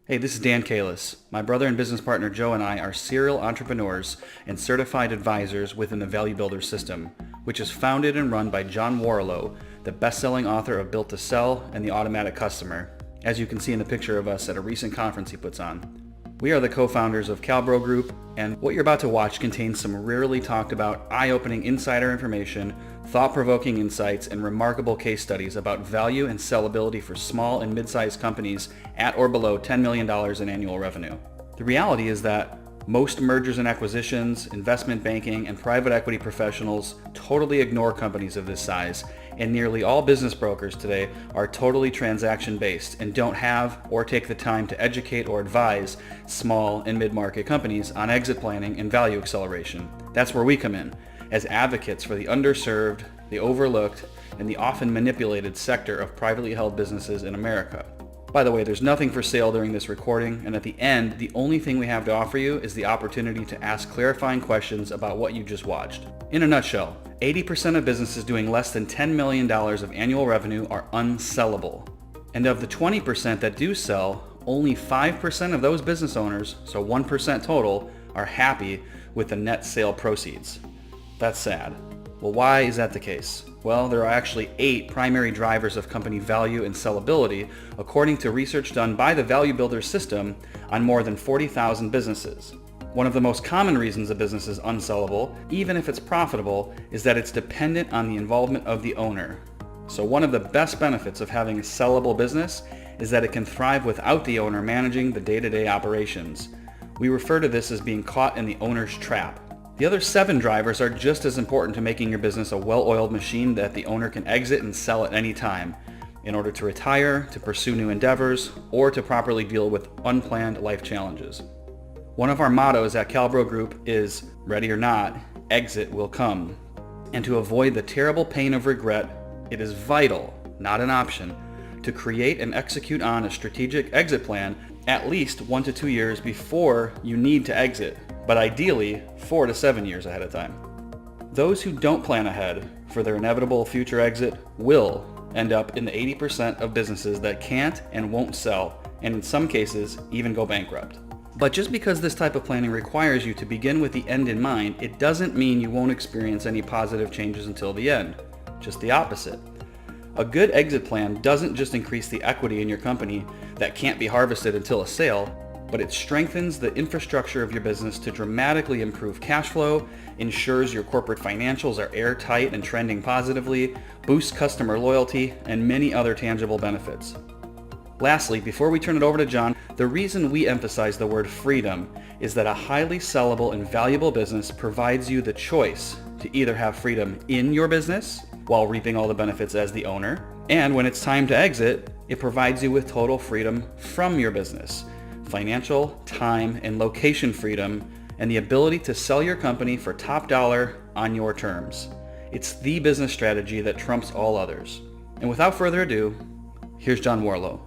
Hey, this is Dan Kalis. My brother and business partner Joe and I are serial entrepreneurs and certified advisors within the Value Builder system, which is founded and run by John Warlow, the best-selling author of Built to Sell and The Automatic Customer, as you can see in the picture of us at a recent conference he puts on. We are the co-founders of Calbro Group, and what you're about to watch contains some rarely talked about eye-opening insider information, thought-provoking insights, and remarkable case studies about value and sellability for small and mid-sized companies at or below $10 million in annual revenue. The reality is that most mergers and acquisitions, investment banking, and private equity professionals totally ignore companies of this size, and nearly all business brokers today are totally transaction-based and don't have or take the time to educate or advise small and mid-market companies on exit planning and value acceleration. That's where we come in, as advocates for the underserved, the overlooked, and the often manipulated sector of privately held businesses in America. By the way, there's nothing for sale during this recording, and at the end, the only thing we have to offer you is the opportunity to ask clarifying questions about what you just watched. In a nutshell, 80% of businesses doing less than $10 million of annual revenue are unsellable. And of the 20% that do sell, only 5% of those business owners, so 1% total, are happy with the net sale proceeds. That's sad. Well, why is that the case? Well, there are actually 8 primary drivers of company value and sellability, according to research done by the Value Builder system on more than 40,000 businesses. One of the most common reasons a business is unsellable, even if it's profitable, is that it's dependent on the involvement of the owner. So one of the best benefits of having a sellable business is that it can thrive without the owner managing the day-to-day operations. We refer to this as being caught in the owner's trap. The other 7 drivers are just as important to making your business a well-oiled machine that the owner can exit and sell at any time in order to retire, to pursue new endeavors, or to properly deal with unplanned life challenges. One of our mottos at Calbro Group is, ready or not, exit will come. And to avoid the terrible pain of regret, it is vital, not an option, to create and execute on a strategic exit plan at least 1 to 2 years before you need to exit, but ideally 4 to 7 years ahead of time. Those who don't plan ahead for their inevitable future exit will end up in the 80% of businesses that can't and won't sell, and in some cases even go bankrupt. But just because this type of planning requires you to begin with the end in mind, it doesn't mean you won't experience any positive changes until the end. Just the opposite. A good exit plan doesn't just increase the equity in your company that can't be harvested until a sale, but it strengthens the infrastructure of your business to dramatically improve cash flow, ensures your corporate financials are airtight and trending positively, boosts customer loyalty, and many other tangible benefits. Lastly, before we turn it over to John, the reason we emphasize the word freedom is that a highly sellable and valuable business provides you the choice to either have freedom in your business while reaping all the benefits as the owner, and when it's time to exit, it provides you with total freedom from your business, financial, time, and location freedom, and the ability to sell your company for top dollar on your terms. It's the business strategy that trumps all others. And without further ado, here's John Warlow.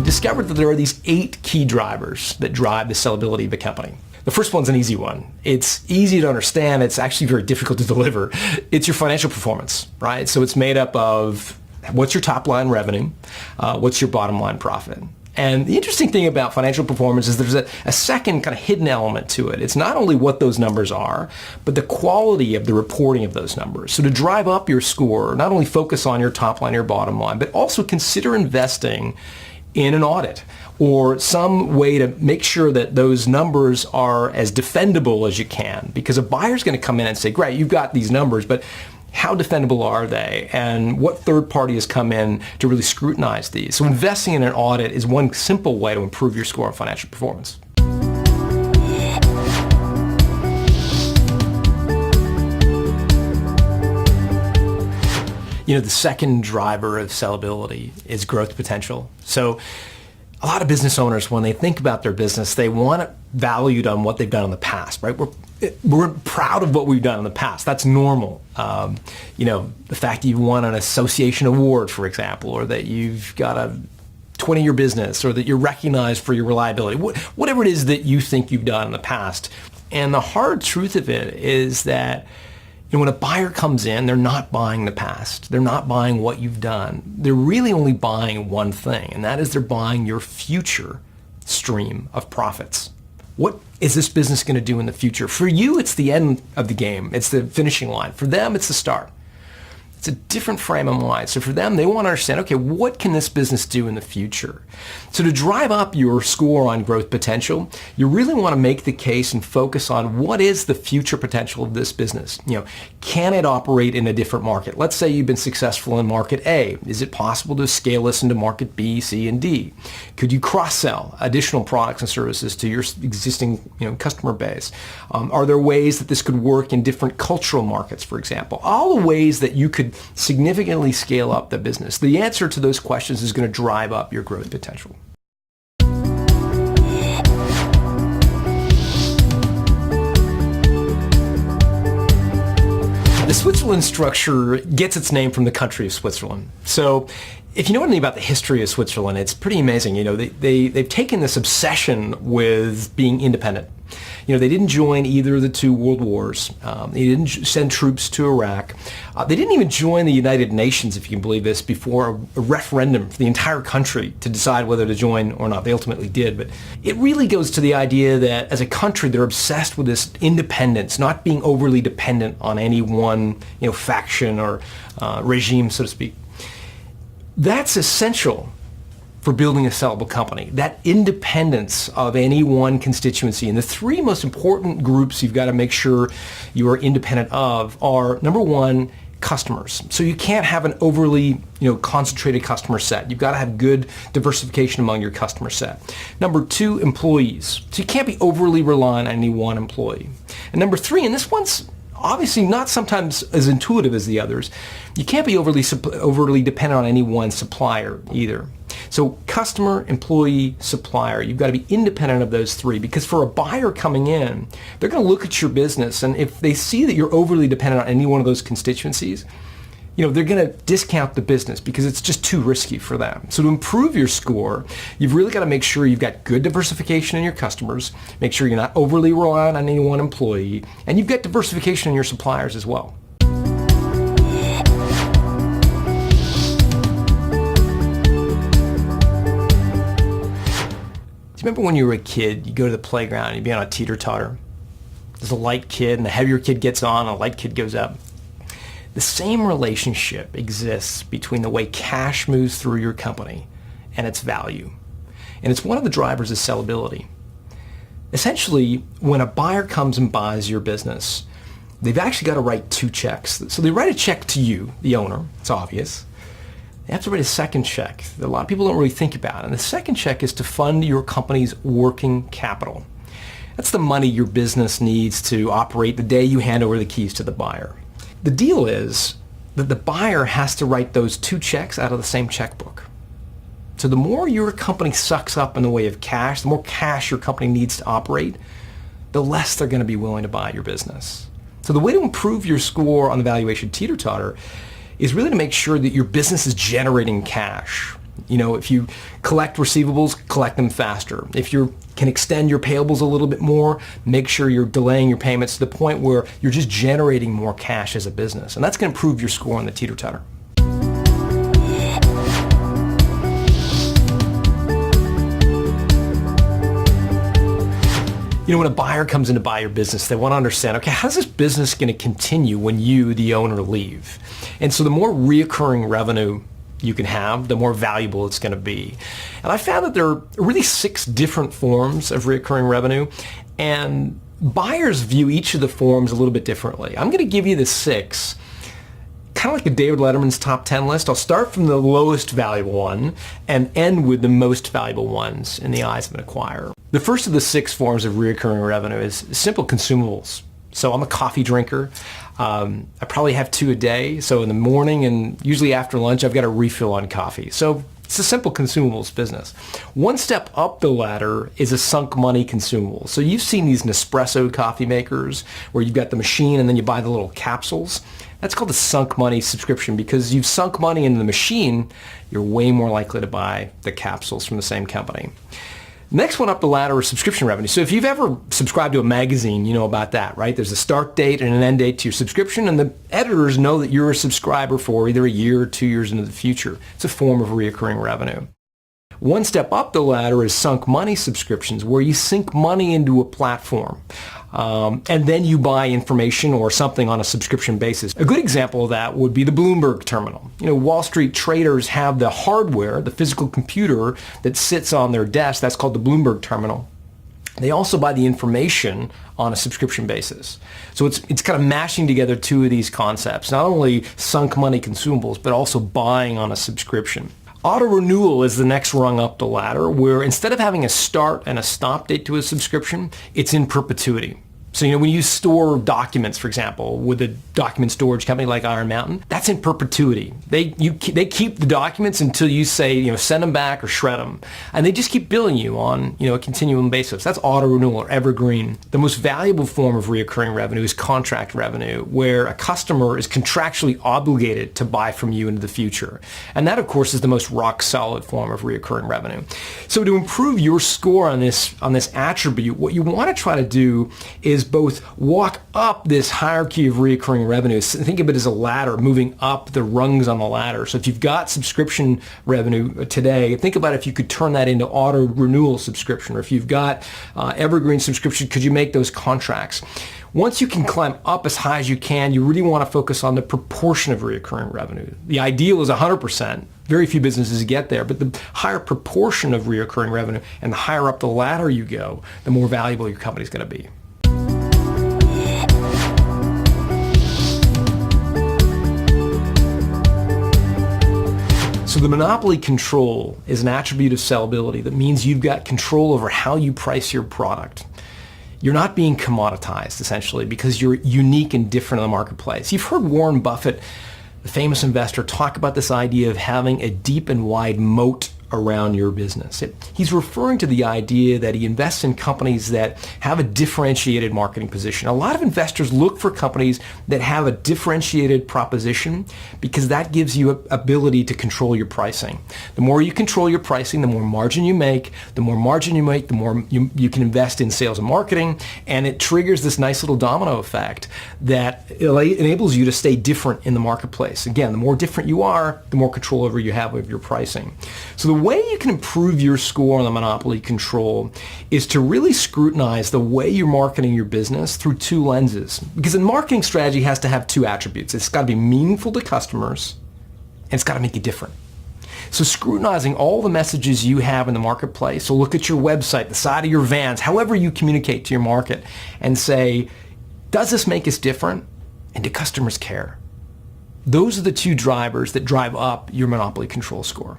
Discovered that there are these 8 key drivers that drive the sellability of a company. The first one's an easy one. It's easy to understand. It's actually very difficult to deliver. It's your financial performance, right? So it's made up of what's your top line revenue, what's your bottom line profit. And the interesting thing about financial performance is there's a second kind of hidden element to it. It's not only what those numbers are, but the quality of the reporting of those numbers. So to drive up your score, not only focus on your top line or your bottom line, but also consider investing in an audit or some way to make sure that those numbers are as defendable as you can. Because a buyer's going to come in and say, great, you've got these numbers, but how defendable are they? And what third party has come in to really scrutinize these? So investing in an audit is one simple way to improve your score on financial performance. You know, the second driver of sellability is growth potential. So a lot of business owners, when they think about their business, they want it valued on what they've done in the past, right? we're proud of what we've done in the past. That's normal. The fact that you've won an association award, for example, or that you've got a 20-year business, or that you're recognized for your reliability, whatever it is that you think you've done in the past. And the hard truth of it is that when a buyer comes in, they're not buying the past. They're not buying what you've done. They're really only buying one thing, and that is they're buying your future stream of profits. What is this business going to do in the future? For you, it's the end of the game. It's the finishing line. For them, it's the start. It's a different frame of mind. So for them, they want to understand, okay, what can this business do in the future? So to drive up your score on growth potential, you really want to make the case and focus on what is the future potential of this business. Can it operate in a different market? Let's say you've been successful in market A. Is it possible to scale this into market B, C, and D? Could you cross-sell additional products and services to your existing customer base? Are there ways that this could work in different cultural markets, for example? All the ways that you could significantly scale up the business. The answer to those questions is going to drive up your growth potential. The Switzerland structure gets its name from the country of Switzerland. So if you know anything about the history of Switzerland, it's pretty amazing. They've taken this obsession with being independent. They didn't join either of the two world wars. They didn't send troops to Iraq. They didn't even join the United Nations, if you can believe this, before a referendum for the entire country to decide whether to join or not. They ultimately did. But it really goes to the idea that as a country, they're obsessed with this independence, not being overly dependent on any one faction or regime, so to speak. That's essential for building a sellable company, that independence of any one constituency. And the three most important groups you've got to make sure you are independent of are, number one, customers. So you can't have an overly concentrated customer set. You've got to have good diversification among your customer set. Number two, employees. So you can't be overly reliant on any one employee. And number three, and this one's obviously not sometimes as intuitive as the others, you can't be overly dependent on any one supplier either. So customer, employee, supplier, you've got to be independent of those three, because for a buyer coming in, they're going to look at your business, and if they see that you're overly dependent on any one of those constituencies, they're going to discount the business because it's just too risky for them. So to improve your score, you've really got to make sure you've got good diversification in your customers, make sure you're not overly reliant on any one employee, and you've got diversification in your suppliers as well. Remember when you were a kid, you go to the playground and you'd be on a teeter-totter. There's a light kid, and the heavier kid gets on, a light kid goes up. The same relationship exists between the way cash moves through your company and its value. And it's one of the drivers of sellability. Essentially, when a buyer comes and buys your business, they've actually got to write two checks. So they write a check to you, the owner, it's obvious. They have to write a second check that a lot of people don't really think about. And the second check is to fund your company's working capital. That's the money your business needs to operate the day you hand over the keys to the buyer. The deal is that the buyer has to write those two checks out of the same checkbook. So the more your company sucks up in the way of cash, the more cash your company needs to operate, the less they're going to be willing to buy your business. So the way to improve your score on the valuation teeter-totter is really to make sure that your business is generating cash. If you collect receivables, collect them faster. If you can extend your payables a little bit more, make sure you're delaying your payments to the point where you're just generating more cash as a business. And that's going to improve your score on the teeter-totter. When a buyer comes in to buy your business, they want to understand, okay, how's this business going to continue when you, the owner, leave? And so the more reoccurring revenue you can have, the more valuable it's going to be. And I found that there are really 6 different forms of reoccurring revenue, and buyers view each of the forms a little bit differently. I'm going to give you the 6, kind of like a David Letterman's top 10 list. I'll start from the lowest valuable one and end with the most valuable ones in the eyes of an acquirer. The first of the 6 forms of recurring revenue is simple consumables. So I'm a coffee drinker. I probably have 2 a day. So in the morning and usually after lunch, I've got a refill on coffee. So It's a simple consumables business. One step up the ladder is a sunk money consumable. So you've seen these Nespresso coffee makers where you've got the machine and then you buy the little capsules. That's called a sunk money subscription because you've sunk money into the machine. You're way more likely to buy the capsules from the same company. Next one up the ladder is subscription revenue. So if you've ever subscribed to a magazine, you know about that, right? There's a start date and an end date to your subscription, and the editors know that you're a subscriber for either a year or 2 years into the future. It's a form of recurring revenue. One step up the ladder is sunk money subscriptions, where you sink money into a platform. And then you buy information or something on a subscription basis. A good example of that would be the Bloomberg terminal. Wall Street traders have the hardware, the physical computer that sits on their desk. That's called the Bloomberg terminal. They also buy the information on a subscription basis. So it's kind of mashing together two of these concepts, not only sunk money consumables, but also buying on a subscription. Auto renewal is the next rung up the ladder, where instead of having a start and a stop date to a subscription, it's in perpetuity. So, when you store documents, for example, with a document storage company like Iron Mountain, that's in perpetuity. They keep the documents until you say, send them back or shred them. And they just keep billing you on, a continuum basis. That's auto renewal or evergreen. The most valuable form of recurring revenue is contract revenue, where a customer is contractually obligated to buy from you into the future. And that, of course, is the most rock solid form of recurring revenue. So to improve your score on this attribute, what you want to try to do is both walk up this hierarchy of recurring revenue. Think of it as a ladder, moving up the rungs on the ladder. So if you've got subscription revenue today, think about if you could turn that into auto renewal subscription, or if you've got evergreen subscription, could you make those contracts? Once you can climb up as high as you can, you really want to focus on the proportion of recurring revenue. The ideal is 100%. Very few businesses get there, but the higher proportion of recurring revenue and the higher up the ladder you go, the more valuable your company is going to be. So the monopoly control is an attribute of sellability that means you've got control over how you price your product. You're not being commoditized, essentially, because you're unique and different in the marketplace. You've heard Warren Buffett, the famous investor, talk about this idea of having a deep and wide moat around your business. He's referring to the idea that he invests in companies that have a differentiated marketing position. A lot of investors look for companies that have a differentiated proposition because that gives you ability to control your pricing. The more you control your pricing, the more margin you make. The more margin you make, the more you can invest in sales and marketing, and it triggers this nice little domino effect that enables you to stay different in the marketplace. Again, the more different you are, the more control over you have of your pricing. So the way you can improve your score on the monopoly control is to really scrutinize the way you're marketing your business through two lenses. Because a marketing strategy has to have two attributes. It's got to be meaningful to customers, and it's got to make you different. So scrutinizing all the messages you have in the marketplace, so look at your website, the side of your vans, however you communicate to your market, and say, does this make us different? And do customers care? Those are the two drivers that drive up your monopoly control score.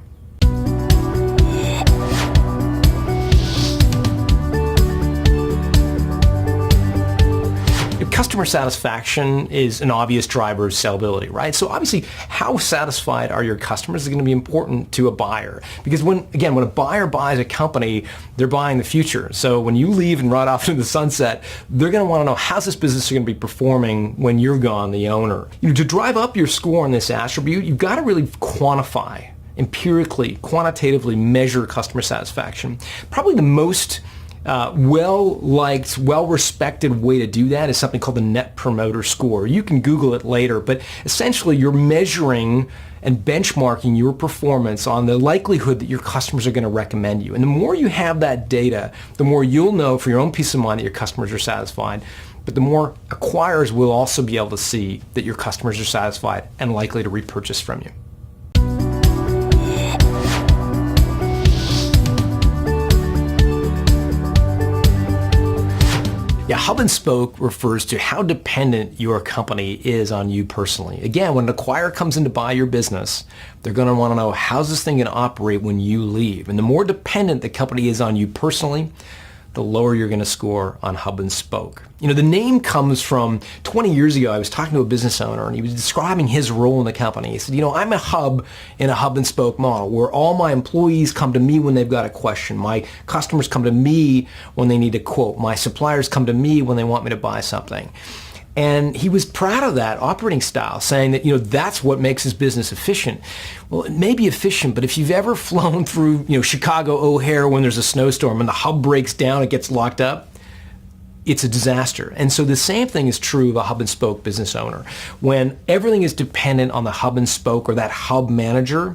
Customer satisfaction is an obvious driver of sellability, right? So obviously, how satisfied are your customers is going to be important to a buyer. Because when a buyer buys a company, they're buying the future. So when you leave and ride off into the sunset, they're going to want to know, how's this business going to be performing when you're gone, the owner? To drive up your score on this attribute, you've got to really quantify, empirically, quantitatively measure customer satisfaction. Probably the most well-liked, well-respected way to do that is something called the Net Promoter Score. You can Google it later, but essentially you're measuring and benchmarking your performance on the likelihood that your customers are going to recommend you. And the more you have that data, the more you'll know for your own peace of mind that your customers are satisfied, but the more acquirers will also be able to see that your customers are satisfied and likely to repurchase from you. Yeah, hub and spoke refers to how dependent your company is on you personally. Again, when an acquirer comes in to buy your business, they're going to want to know, how's this thing going to operate when you leave? And the more dependent the company is on you personally, the lower you're going to score on hub and spoke. The name comes from 20 years ago. I was talking to a business owner and he was describing his role in the company. He said, I'm a hub in a hub and spoke model where all my employees come to me when they've got a question. My customers come to me when they need a quote. My suppliers come to me when they want me to buy something. And he was proud of that operating style, saying that, that's what makes his business efficient. Well, it may be efficient, but if you've ever flown through, Chicago O'Hare when there's a snowstorm and the hub breaks down, it gets locked up, it's a disaster. And so the same thing is true of a hub and spoke business owner. When everything is dependent on the hub and spoke or that hub manager,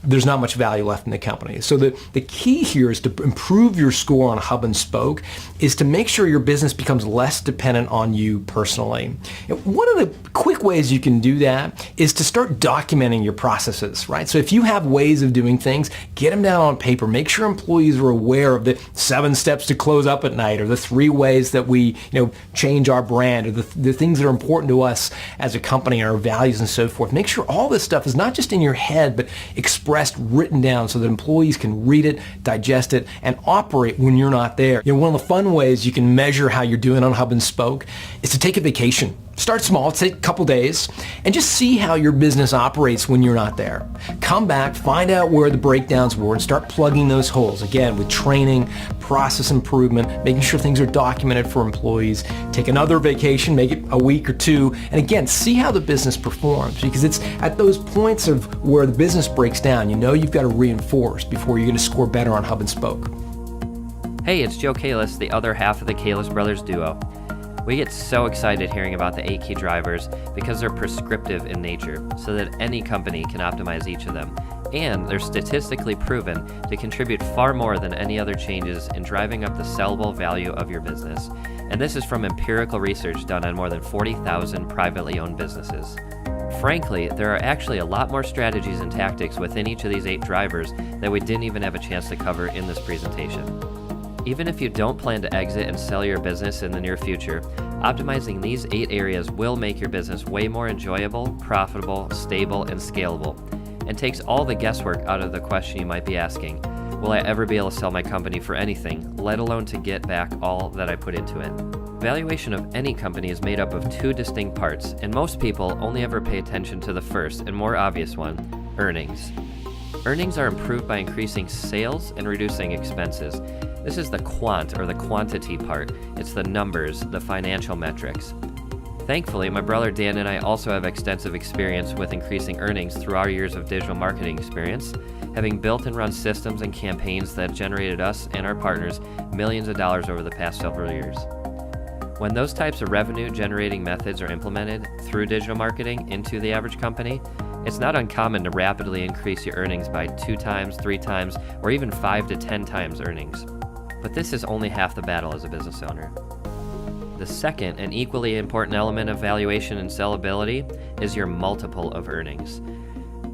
there's not much value left in the company. So the key here is to improve your score on hub and spoke is to make sure your business becomes less dependent on you personally. And one of the quick ways you can do that is to start documenting your processes, right? So if you have ways of doing things, get them down on paper. Make sure employees are aware of the 7 steps to close up at night or the 3 ways that we change our brand or the things that are important to us as a company, our values and so forth. Make sure all this stuff is not just in your head, but expressed, written down so that employees can read it, digest it, and operate when you're not there. One of the fun ways you can measure how you're doing on hub and spoke is to take a vacation. Start small, take a couple days, and just see how your business operates when you're not there. Come back, find out where the breakdowns were, and start plugging those holes. Again, with training, process improvement, making sure things are documented for employees. Take another vacation, make it a week or 2, and again, see how the business performs, because it's at those points of where the business breaks down, you've got to reinforce before you're going to score better on hub and spoke. Hey, it's Joe Kalis, the other half of the Kalis Brothers duo. We get so excited hearing about the 8 key drivers because they're prescriptive in nature, so that any company can optimize each of them. And they're statistically proven to contribute far more than any other changes in driving up the sellable value of your business. And this is from empirical research done on more than 40,000 privately owned businesses. Frankly, there are actually a lot more strategies and tactics within each of these 8 drivers that we didn't even have a chance to cover in this presentation. Even if you don't plan to exit and sell your business in the near future, optimizing these 8 areas will make your business way more enjoyable, profitable, stable, and scalable, and takes all the guesswork out of the question you might be asking: will I ever be able to sell my company for anything, let alone to get back all that I put into it? Valuation of any company is made up of 2 distinct parts, and most people only ever pay attention to the first and more obvious one: earnings. Earnings are improved by increasing sales and reducing expenses. This is the quant or the quantity part. It's the numbers, the financial metrics. Thankfully, my brother Dan and I also have extensive experience with increasing earnings through our years of digital marketing experience, having built and run systems and campaigns that generated us and our partners millions of dollars over the past several years. When those types of revenue generating methods are implemented through digital marketing into the average company, it's not uncommon to rapidly increase your earnings by 2 times, 3 times, or even 5 to 10 times earnings. But this is only half the battle as a business owner. The second and equally important element of valuation and sellability is your multiple of earnings.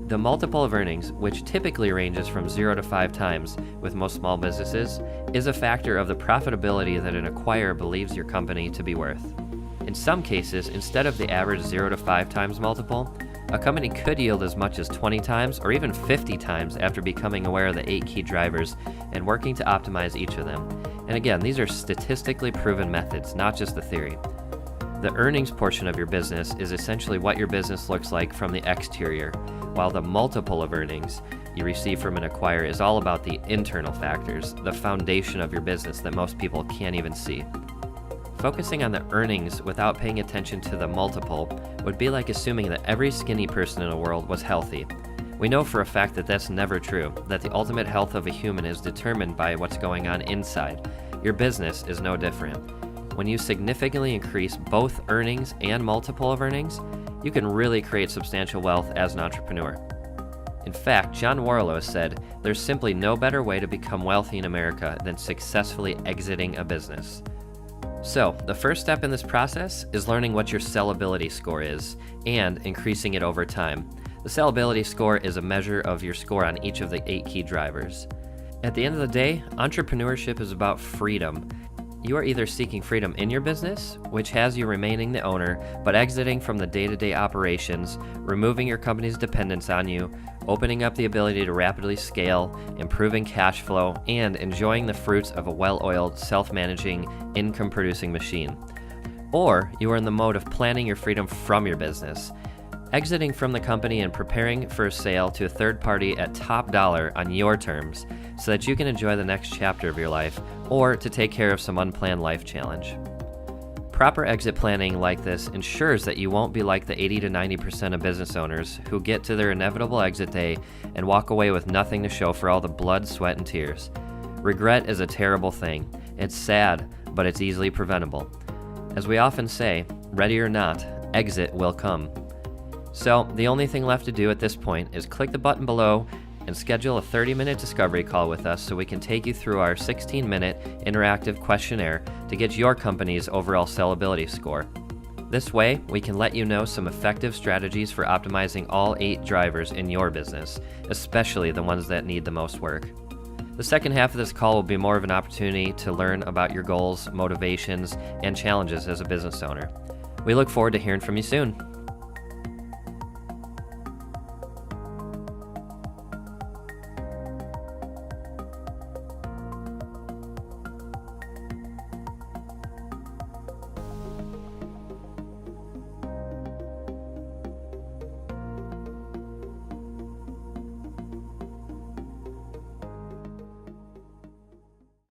The multiple of earnings, which typically ranges from 0 to 5 times with most small businesses, is a factor of the profitability that an acquirer believes your company to be worth. In some cases, instead of the average 0 to 5 times multiple, a company could yield as much as 20 times or even 50 times after becoming aware of the 8 key drivers and working to optimize each of them. And again, these are statistically proven methods, not just the theory. The earnings portion of your business is essentially what your business looks like from the exterior, while the multiple of earnings you receive from an acquirer is all about the internal factors, the foundation of your business that most people can't even see. Focusing on the earnings without paying attention to the multiple would be like assuming that every skinny person in the world was healthy. We know for a fact that that's never true, that the ultimate health of a human is determined by what's going on inside. Your business is no different. When you significantly increase both earnings and multiple of earnings, you can really create substantial wealth as an entrepreneur. In fact, John Warlow said, "There's simply no better way to become wealthy in America than successfully exiting a business." So, the first step in this process is learning what your sellability score is and increasing it over time. The sellability score is a measure of your score on each of the 8 key drivers. At the end of the day, entrepreneurship is about freedom. You are either seeking freedom in your business, which has you remaining the owner, but exiting from the day-to-day operations, removing your company's dependence on you, opening up the ability to rapidly scale, improving cash flow, and enjoying the fruits of a well-oiled, self-managing, income-producing machine. Or you are in the mode of planning your freedom from your business, exiting from the company and preparing for a sale to a third party at top dollar on your terms so that you can enjoy the next chapter of your life or to take care of some unplanned life challenge. Proper exit planning like this ensures that you won't be like the 80 to 90% of business owners who get to their inevitable exit day and walk away with nothing to show for all the blood, sweat, and tears. Regret is a terrible thing. It's sad, but it's easily preventable. As we often say, ready or not, exit will come. So the only thing left to do at this point is click the button below and schedule a 30-minute discovery call with us so we can take you through our 16-minute interactive questionnaire to get your company's overall sellability score. This way, we can let you know some effective strategies for optimizing all 8 drivers in your business, especially the ones that need the most work. The second half of this call will be more of an opportunity to learn about your goals, motivations, and challenges as a business owner. We look forward to hearing from you soon.